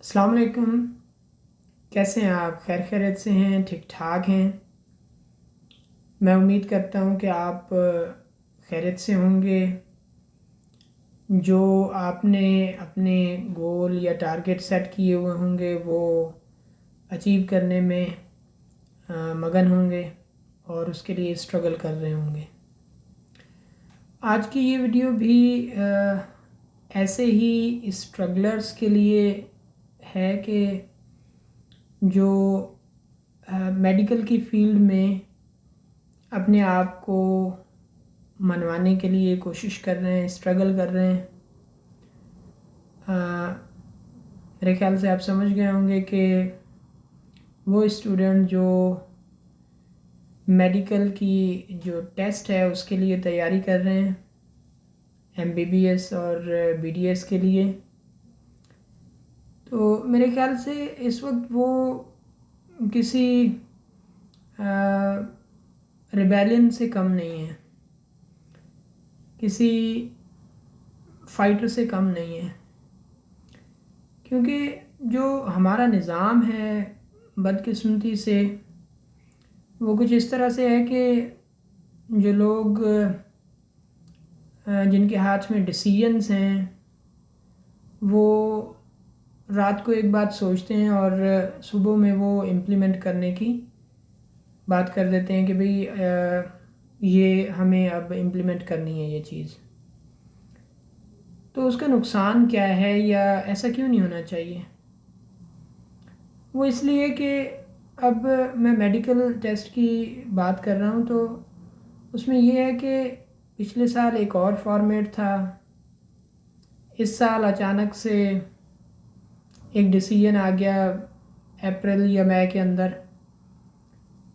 अस्सलाम वालेकुम। कैसे हैं आप? खैरियत से हैं? ठीक ठाक हैं? मैं उम्मीद करता हूँ कि आप खैरियत से होंगे। जो आपने अपने गोल या टारगेट सेट किए हुए होंगे वो अचीव करने में मगन होंगे और उसके लिए स्ट्रगल कर रहे होंगे। आज की ये वीडियो भी ऐसे ही स्ट्रगलर्स के लिए है कि जो मेडिकल की फील्ड में अपने आप को मनवाने के लिए कोशिश कर रहे हैं, स्ट्रगल कर रहे हैं। मेरे ख्याल से आप समझ गए होंगे कि वो स्टूडेंट जो मेडिकल की जो टेस्ट है उसके लिए तैयारी कर रहे हैं, एमबीबीएस और बीडीएस के लिए, तो मेरे ख्याल से इस वक्त वो किसी रिबेलियन से कम नहीं है, किसी फाइटर से कम नहीं है। क्योंकि जो हमारा निज़ाम है बदकिस्मती से वो कुछ इस तरह से है कि जो लोग जिनके हाथ में डिसीजंस हैं वो रात को एक बात सोचते हैं और सुबह में वो इम्प्लीमेंट करने की बात कर देते हैं कि भाई ये हमें अब इम्प्लीमेंट करनी है ये चीज़। तो उसका नुकसान क्या है या ऐसा क्यों नहीं होना चाहिए? वो इसलिए कि अब मैं मेडिकल टेस्ट की बात कर रहा हूँ तो उसमें ये है कि पिछले साल एक और फॉर्मेट था, इस साल अचानक से एक डिसीजन आ गया अप्रैल या मई के अंदर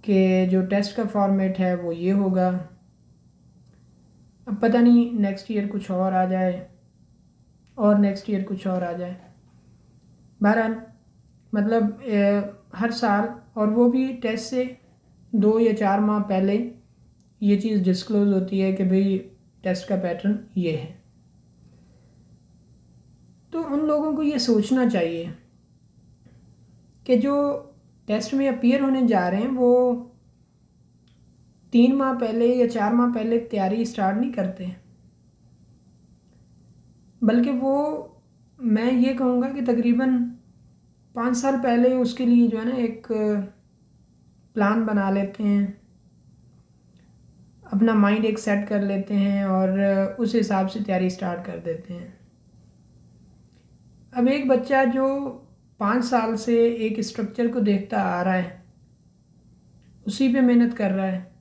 कि जो टेस्ट का फॉर्मेट है वो ये होगा। अब पता नहीं नेक्स्ट ईयर कुछ और आ जाए और नेक्स्ट ईयर कुछ और आ जाए। बहरहाल मतलब हर साल, और वो भी टेस्ट से 2 या 4 माह पहले ये चीज़ डिस्क्लोज़ होती है कि भाई टेस्ट का पैटर्न ये है। तो उन लोगों को ये सोचना चाहिए कि जो टेस्ट में अपीयर होने जा रहे हैं वो 3 माह पहले या 4 माह पहले तैयारी स्टार्ट नहीं करते, बल्कि वो, मैं ये कहूँगा कि तकरीबन 5 साल पहले उसके लिए जो है ना एक प्लान बना लेते हैं, अपना माइंड एक सेट कर लेते हैं और उस हिसाब से तैयारी स्टार्ट कर देते हैं। अब एक बच्चा जो 5 साल से एक स्ट्रक्चर को देखता आ रहा है, उसी पे मेहनत कर रहा है,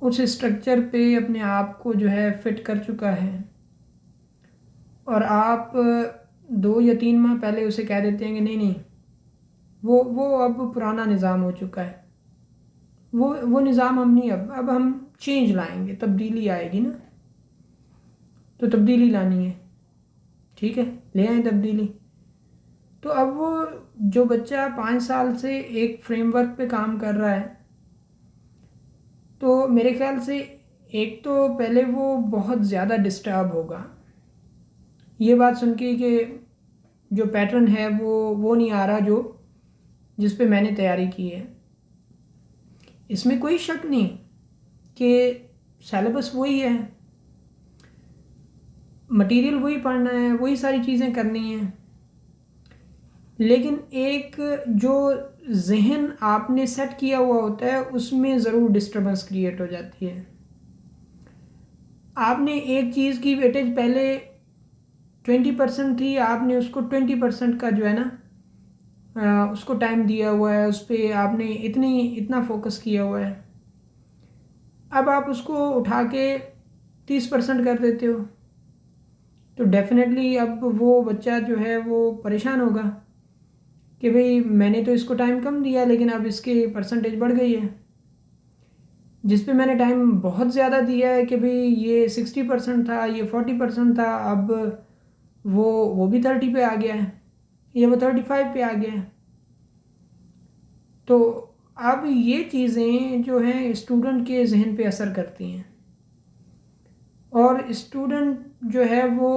उस स्ट्रक्चर पे अपने आप को जो है फिट कर चुका है, और आप 2 या 3 माह पहले उसे कह देते हैं कि नहीं नहीं वो अब पुराना निज़ाम हो चुका है, वो निज़ाम हम नहीं, अब हम चेंज लाएंगे, तब्दीली आएगी ना, तो तब्दीली लानी है, ठीक है, ले आए तब्दीली। तो अब वो जो बच्चा 5 साल से एक फ्रेमवर्क पे काम कर रहा है, तो मेरे ख्याल से एक तो पहले वो बहुत ज़्यादा डिस्टर्ब होगा ये बात सुन के कि जो पैटर्न है वो नहीं आ रहा जो जिस पे मैंने तैयारी की है। इसमें कोई शक नहीं कि सिलेबस वही है, मटेरियल वही पढ़ना है, वही सारी चीज़ें करनी हैं, लेकिन एक जो जहन आपने सेट किया हुआ होता है उसमें ज़रूर डिस्टर्बेंस क्रिएट हो जाती है। आपने एक चीज़ की वेटेज पहले 20% थी, आपने उसको 20% का जो है ना उसको टाइम दिया हुआ है, उस पर आपने इतना फोकस किया हुआ है। अब आप उसको उठा के 30% कर देते हो तो डेफिनेटली अब वो बच्चा जो है वो परेशान होगा कि भाई मैंने तो इसको टाइम कम दिया लेकिन अब इसकी परसेंटेज बढ़ गई है। जिस पे मैंने टाइम बहुत ज़्यादा दिया है कि भाई ये 60% था, ये 40% था, अब वो भी 30 पे आ गया है, ये वो 35 पे आ गया है। तो अब ये चीज़ें जो हैं स्टूडेंट के जहन पे असर करती हैं, और स्टूडेंट जो है वो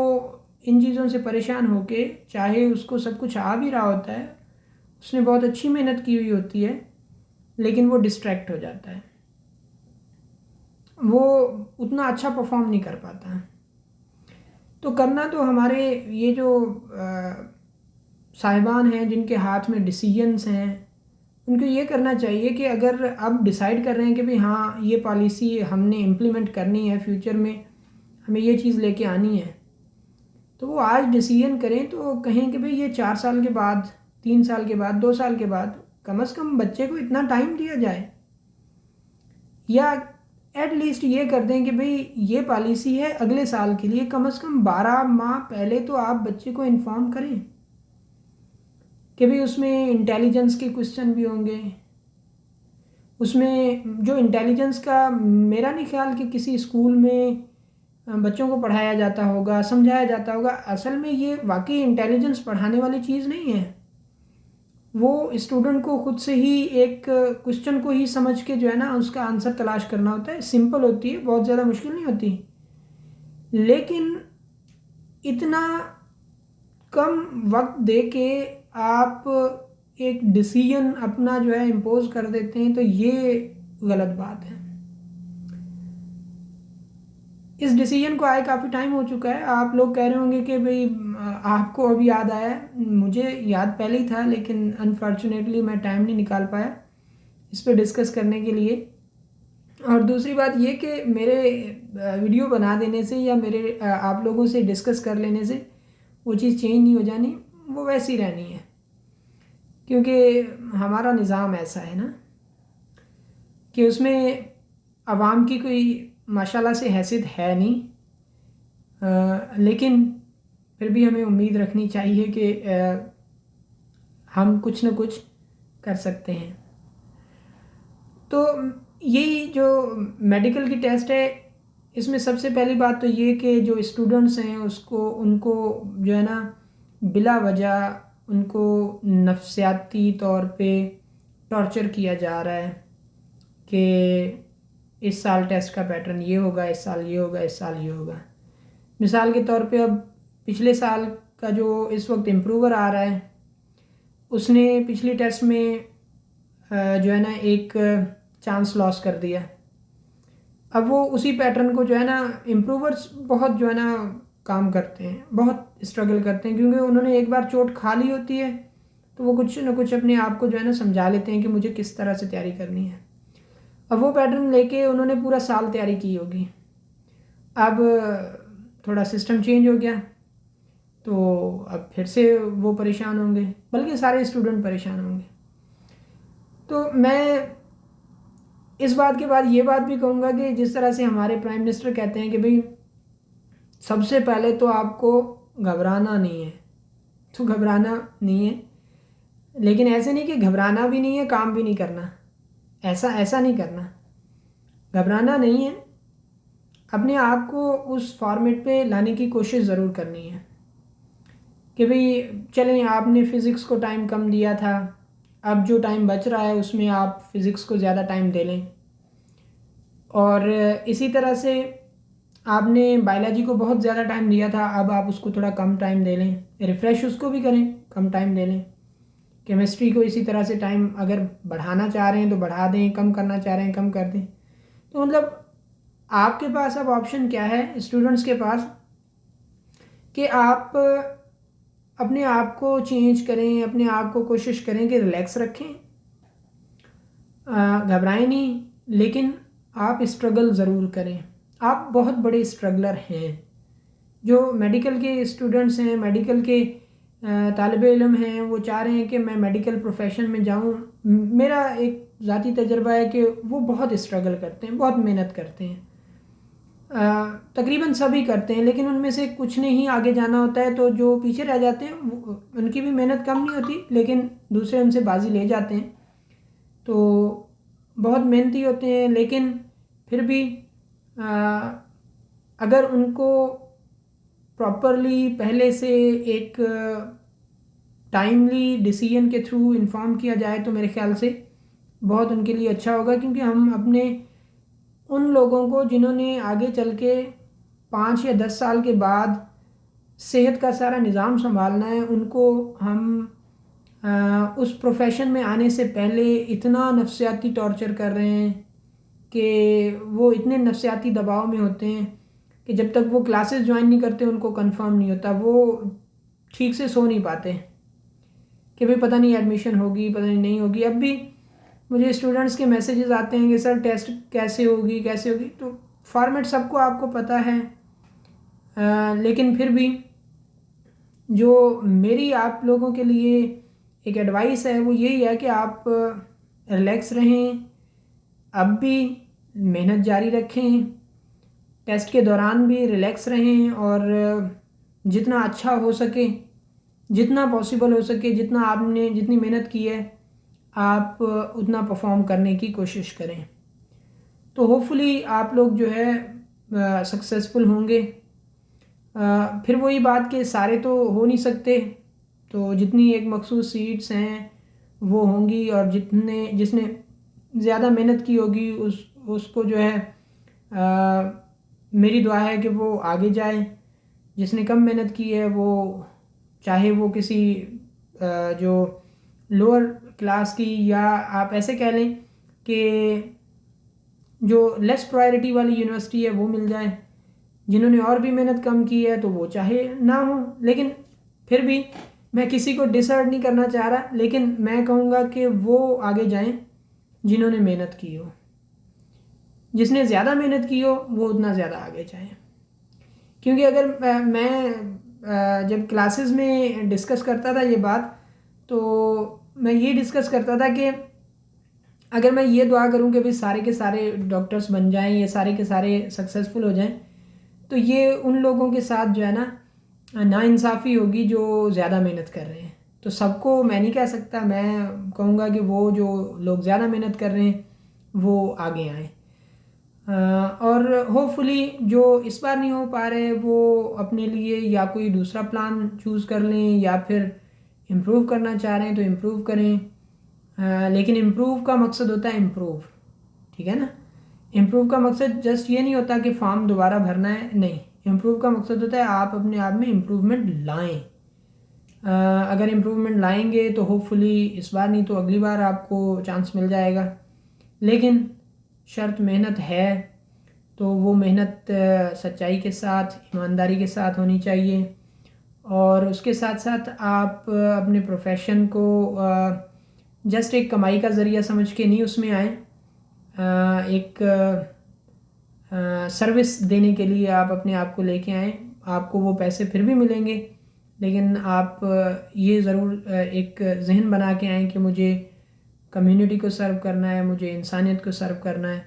इन चीज़ों से परेशान होके, चाहे उसको सब कुछ आ भी रहा होता है, उसने बहुत अच्छी मेहनत की हुई होती है, लेकिन वो डिस्ट्रैक्ट हो जाता है, वो उतना अच्छा परफॉर्म नहीं कर पाता है। तो करना तो हमारे ये जो साहिबान हैं जिनके हाथ में डिसीजंस हैं, उनको ये करना चाहिए कि अगर अब डिसाइड कर रहे हैं कि भाई हाँ ये पॉलिसी हमने इम्प्लीमेंट करनी है, फ्यूचर में हमें ये चीज़ लेके आनी है, तो वो आज डिसीजन करें तो कहें कि भाई ये 4 साल के बाद, 3 साल के बाद, 2 साल के बाद कम से कम बच्चे को इतना टाइम दिया जाए, या एट लीस्ट ये कर दें कि भाई ये पॉलिसी है अगले साल के लिए, कम से कम 12 माह पहले तो आप बच्चे को इन्फॉर्म करें कि भाई उसमें इंटेलिजेंस के क्वेश्चन भी होंगे। उसमें जो इंटेलिजेंस का, मेरा नहीं ख्याल कि किसी स्कूल में बच्चों को पढ़ाया जाता होगा, समझाया जाता होगा। असल में ये वाकई इंटेलिजेंस पढ़ाने वाली चीज़ नहीं है, वो स्टूडेंट को खुद से ही एक क्वेश्चन को ही समझ के जो है ना उसका आंसर तलाश करना होता है। सिंपल होती है, बहुत ज़्यादा मुश्किल नहीं होती, लेकिन इतना कम वक्त दे के आप एक डिसीजन अपना जो है इम्पोज कर देते हैं, तो ये गलत बात है। इस डिसीजन को आए काफ़ी टाइम हो चुका है। आप लोग कह रहे होंगे कि भाई आपको अभी याद आया है, मुझे याद पहले ही था, लेकिन अनफॉर्चुनेटली मैं टाइम नहीं निकाल पाया इस पर डिस्कस करने के लिए। और दूसरी बात ये कि मेरे वीडियो बना देने से या मेरे आप लोगों से डिस्कस कर लेने से वो चीज़ चेंज नहीं हो जानी, वो वैसी रहनी है, क्योंकि हमारा निज़ाम ऐसा है ना कि उसमें आवाम की कोई माशाल्लाह से हैसियत है नहीं, लेकिन फिर भी हमें उम्मीद रखनी चाहिए कि हम कुछ न कुछ कर सकते हैं। तो यही जो मेडिकल की टेस्ट है, इसमें सबसे पहली बात तो ये कि जो स्टूडेंट्स हैं उनको जो है ना बिला वजह उनको नफ्सियाती तौर पे टॉर्चर किया जा रहा है कि इस साल टेस्ट का पैटर्न ये होगा, इस साल ये होगा, इस साल ये होगा। मिसाल के तौर पे अब पिछले साल का जो इस वक्त इम्प्रूवर आ रहा है, उसने पिछली टेस्ट में जो है ना एक चांस लॉस कर दिया। अब वो उसी पैटर्न को जो है ना, इम्प्रूवर्स बहुत जो है ना काम करते हैं, बहुत स्ट्रगल करते हैं, क्योंकि उन्होंने एक बार चोट खा ली होती है तो वो कुछ ना कुछ अपने आप को जो है ना समझा लेते हैं कि मुझे किस तरह से तैयारी करनी है। अब वो पैटर्न लेके उन्होंने पूरा साल तैयारी की होगी, अब थोड़ा सिस्टम चेंज हो गया तो अब फिर से वो परेशान होंगे, बल्कि सारे स्टूडेंट परेशान होंगे। तो मैं इस बात के बाद ये बात भी कहूँगा कि जिस तरह से हमारे प्राइम मिनिस्टर कहते हैं कि भाई सबसे पहले तो आपको घबराना नहीं है, तो घबराना नहीं है, लेकिन ऐसे नहीं कि घबराना भी नहीं है काम भी नहीं करना, ऐसा नहीं करना। घबराना नहीं है, अपने आप को उस फॉर्मेट पे लाने की कोशिश ज़रूर करनी है कि भाई चलें, आपने फ़िज़िक्स को टाइम कम दिया था, अब जो टाइम बच रहा है उसमें आप फ़िज़िक्स को ज़्यादा टाइम दे लें। और इसी तरह से आपने बायोलॉजी को बहुत ज़्यादा टाइम दिया था, अब आप उसको थोड़ा कम टाइम दे लें, रिफ़्रेश उसको भी करें, कम टाइम दे लें। केमिस्ट्री को इसी तरह से टाइम अगर बढ़ाना चाह रहे हैं तो बढ़ा दें, कम करना चाह रहे हैं कम कर दें। तो मतलब आपके पास अब ऑप्शन क्या है स्टूडेंट्स के पास कि आप अपने आप को चेंज करें, अपने आप को कोशिश करें कि रिलैक्स रखें, घबराएं नहीं, लेकिन आप स्ट्रगल ज़रूर करें। आप बहुत बड़े स्ट्रगलर हैं। जो मेडिकल के स्टूडेंट्स हैं, मेडिकल के तालिब इल्म हैं, वो चाह रहे हैं कि मैं मेडिकल प्रोफेशन में जाऊं। मेरा एक ज़ाती तजर्बा है कि वो बहुत स्ट्रगल करते हैं, बहुत मेहनत करते हैं, तकरीबन सभी करते हैं, लेकिन उनमें से कुछ ने ही आगे जाना होता है। तो जो पीछे रह जाते हैं उनकी भी मेहनत कम नहीं होती, लेकिन दूसरे उनसे बाजी ले जाते हैं। तो बहुत मेहनती होते हैं, लेकिन फिर भी अगर उनको प्रॉपरली पहले से एक टाइमली डिसीजन के थ्रू इन्फॉर्म किया जाए तो मेरे ख्याल से बहुत उनके लिए अच्छा होगा। क्योंकि हम अपने उन लोगों को जिन्होंने आगे चल के 5 या 10 साल के बाद सेहत का सारा निज़ाम संभालना है, उनको हम उस प्रोफेशन में आने से पहले इतना नफसियाती टॉर्चर कर रहे हैं कि वो इतने नफसियाती दबाव में होते हैं कि जब तक वो क्लासेस ज्वाइन नहीं करते उनको कंफर्म नहीं होता, वो ठीक से सो नहीं पाते कि भाई पता नहीं एडमिशन होगी, पता नहीं होगी। अब भी मुझे स्टूडेंट्स के मैसेजेस आते हैं कि सर टेस्ट कैसे होगी कैसे होगी, तो फॉर्मेट सबको आपको पता है। लेकिन फिर भी जो मेरी आप लोगों के लिए एक एडवाइस है वो यही है कि आप रिलैक्स रहें, अब भी मेहनत जारी रखें, टेस्ट के दौरान भी रिलैक्स रहें और जितना अच्छा हो सके, जितना पॉसिबल हो सके, जितना आपने जितनी मेहनत की है आप उतना परफॉर्म करने की कोशिश करें। तो होपफुली आप लोग जो है सक्सेसफुल होंगे। फिर वही बात कि सारे तो हो नहीं सकते, तो जितनी एक मखसूस सीट्स हैं वो होंगी, और जिसने ज़्यादा मेहनत की होगी उसको जो है मेरी दुआ है कि वो आगे जाए। जिसने कम मेहनत की है वो, चाहे वो किसी जो लोअर क्लास की, या आप ऐसे कह लें कि जो लेस प्रायोरिटी वाली यूनिवर्सिटी है वो मिल जाए, जिन्होंने और भी मेहनत कम की है तो वो चाहे ना हो। लेकिन फिर भी मैं किसी को डिसर्ट नहीं करना चाह रहा, लेकिन मैं कहूँगा कि वो आगे जाएं जिन्होंने मेहनत की हो। जिसने ज़्यादा मेहनत की हो वो उतना ज़्यादा आगे जाए। क्योंकि अगर मैं जब क्लासेस में डिस्कस करता था ये बात, तो मैं ये डिस्कस करता था कि अगर मैं ये दुआ करूं कि भाई सारे के सारे डॉक्टर्स बन जाएं या सारे के सारे सक्सेसफुल हो जाएं, तो ये उन लोगों के साथ जो है ना नाइंसाफ़ी होगी जो ज़्यादा मेहनत कर रहे हैं। तो सबको मैं नहीं कह सकता, मैं कहूँगा कि वो जो लोग ज़्यादा मेहनत कर रहे हैं वो आगे आएँ। और होपफुली जो इस बार नहीं हो पा रहे वो अपने लिए या कोई दूसरा प्लान चूज़ कर लें, या फिर इम्प्रूव करना चाह रहे हैं तो इम्प्रूव करें। लेकिन इम्प्रूव का मकसद होता है इम्प्रूव, ठीक है ना। इम्प्रूव का मकसद जस्ट ये नहीं होता कि फॉर्म दोबारा भरना है, नहीं। इम्प्रूव का मकसद होता है आप अपने आप में इम्प्रूवमेंट लाएं। अगर इम्प्रूवमेंट लाएंगे तो होपफुली इस बार नहीं तो अगली बार आपको चांस मिल जाएगा। लेकिन शर्त मेहनत है, तो वो मेहनत सच्चाई के साथ, ईमानदारी के साथ होनी चाहिए। और उसके साथ साथ आप अपने प्रोफेशन को जस्ट एक कमाई का ज़रिया समझ के नहीं उसमें आए। एक सर्विस देने के लिए आप अपने आप को लेके आएँ। आपको वो पैसे फिर भी मिलेंगे, लेकिन आप ये ज़रूर एक जहन बना के आएँ कि मुझे कम्युनिटी को सर्व करना है, मुझे इंसानियत को सर्व करना है,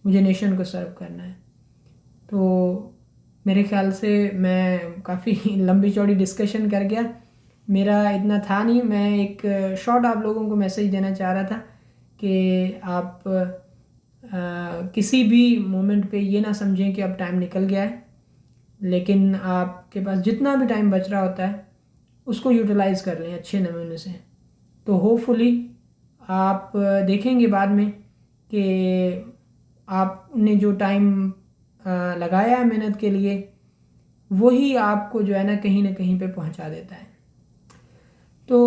मुझे नेशन को सर्व करना है। तो मेरे ख्याल से मैं काफ़ी लंबी चौड़ी डिस्कशन कर गया, मेरा इतना था नहीं। मैं एक शॉर्ट आप लोगों को मैसेज देना चाह रहा था कि आप किसी भी मोमेंट पे ये ना समझें कि अब टाइम निकल गया है, लेकिन आपके पास जितना भी टाइम बच रहा होता है उसको यूटिलाइज़ कर लें अच्छे नमूने से। तो होपफुली आप देखेंगे बाद में कि आपने जो टाइम लगाया है मेहनत के लिए, वही आपको जो है ना कहीं पे पहुंचा देता है। तो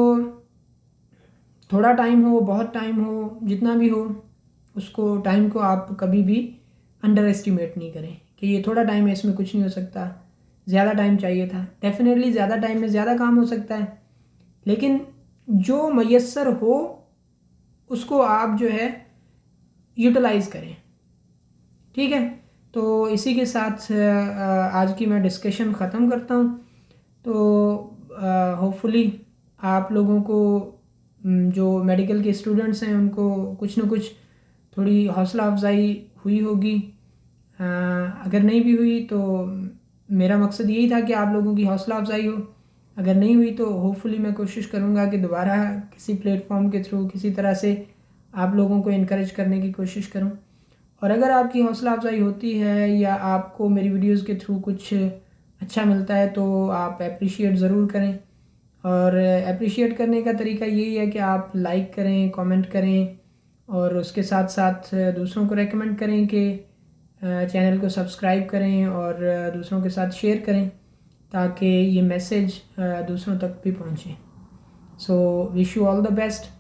थोड़ा टाइम हो, बहुत टाइम हो, जितना भी हो, उसको टाइम को आप कभी भी अंडर एस्टिमेट नहीं करें कि ये थोड़ा टाइम है इसमें कुछ नहीं हो सकता, ज़्यादा टाइम चाहिए था। डेफिनेटली ज़्यादा टाइम में ज़्यादा काम हो सकता है, लेकिन जो मयस्सर हो उसको आप जो है यूटिलाइज़ करें, ठीक है। तो इसी के साथ आज की मैं डिस्कशन ख़त्म करता हूँ। तो होपफुली आप लोगों को जो मेडिकल के स्टूडेंट्स हैं उनको कुछ ना कुछ थोड़ी हौसला अफजाई हुई होगी। अगर नहीं भी हुई तो मेरा मकसद यही था कि आप लोगों की हौसला अफजाई हो। अगर नहीं हुई तो होपफुली मैं कोशिश करूँगा कि दोबारा किसी प्लेटफॉर्म के थ्रू किसी तरह से आप लोगों को इनकरेज करने की कोशिश करूँ। और अगर आपकी हौसला अफजाई होती है या आपको मेरी वीडियोस के थ्रू कुछ अच्छा मिलता है तो आप अप्रिशिएट ज़रूर करें। और अप्रिशिएट करने का तरीका यही है कि आप लाइक करें, कमेंट करें, और उसके साथ साथ दूसरों को रेकमेंड करें कि चैनल को सब्सक्राइब करें और दूसरों के साथ शेयर करें, ताकि ये मैसेज दूसरों तक भी पहुँचे। So wish you all the best.